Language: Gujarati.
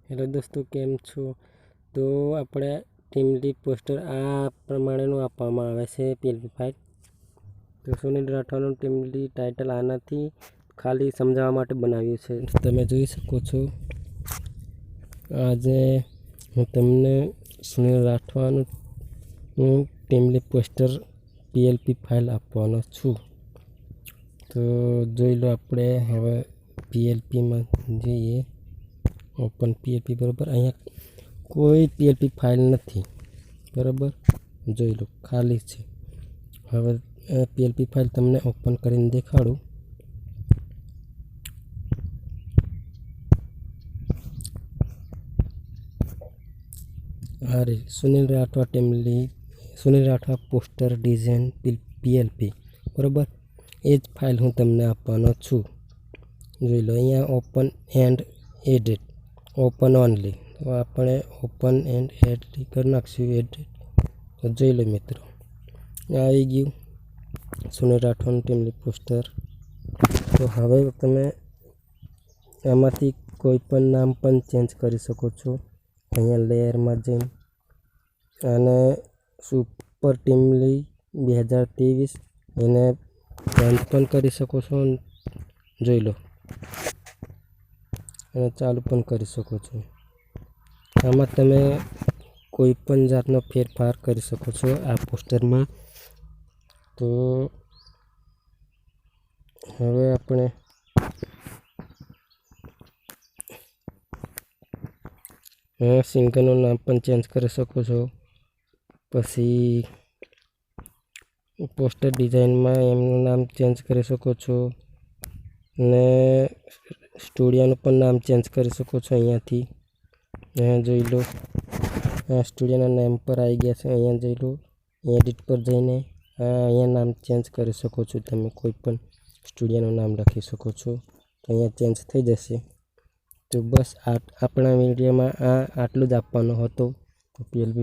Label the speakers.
Speaker 1: હેલો દોસ્તો, કેમ છો? તો આપણે ટીમ લીડ પોસ્ટર આ પ્રમાણેનું આપવામાં આવે છે PLP ફાઇલ. તો સુનિલ રાઠવાનું ટીમ લીડ ટાઇટલ આનાથી ખાલી સમજાવવા માટે બનાવ્યું છે. તમે જોઈ શકો છો. આજે હું તમને સુનિલ રાઠવાનું team lead poster PLP file આપવાનો છું. તો જોઈ લો. આપણે હવે PLPમાં જઈએ. Open PLP. બરાબર, અહીંયા કોઈ PLP ફાઇલ નથી. બરાબર, જોઈ લો, ખાલી છે. હવે PLP ફાઇલ તમને ઓપન કરીને દેખાડું. અરે Sunil Rathwa Sunil Rathwa poster design PLP. બરાબર, એ જ ફાઇલ હું તમને આપવાનો છું. જોઈ લો, અહીંયા open end edit, open only. તો આપણે ઓપન એન્ડ એડિટ કરી નાખશું. એડિટ. તો જોઈ લો મિત્રો, આવી ગયું સુનિલ રાઠવાનું ટીમ લીડ પોસ્ટર. તો હવે તમે આમાંથી કોઈ પણ નામ પણ ચેન્જ કરી શકો છો. અહીંયા લેયરમાં જઈને અને સુપર ટીમ લીડ 2023 એને બંધ પણ કરી શકો છો. જોઈ લો, અને ચાલુ પણ કરી શકો છો. આમાં તમે કોઈ પણ જાતનો ફેરફાર કરી શકો છો આ પોસ્ટરમાં. તો હવે આપણે સિંગરનું નામ પણ ચેન્જ કરી શકો છો. પછી પોસ્ટર ડિઝાઇનમાં એમનું નામ ચેન્જ કરી શકો છો. ને સ્ટુડિયોનું પણ નામ ચેન્જ કરી શકો છો અહીંયાથી. જોઈ લો, સ્ટુડિયોના નેમ પર આવી ગયા છે. અહીંયા જોઈ લો, એડિટ પર જઈને અહીંયા નામ ચેન્જ કરી શકો છો. તમે કોઈ પણ સ્ટુડિયોનું નામ લખી શકો છો. તો અહીંયા ચેન્જ થઈ જશે. તો બસ આપણા વિડીયોમાં આટલું જ આપવાનું હતું. તો PLP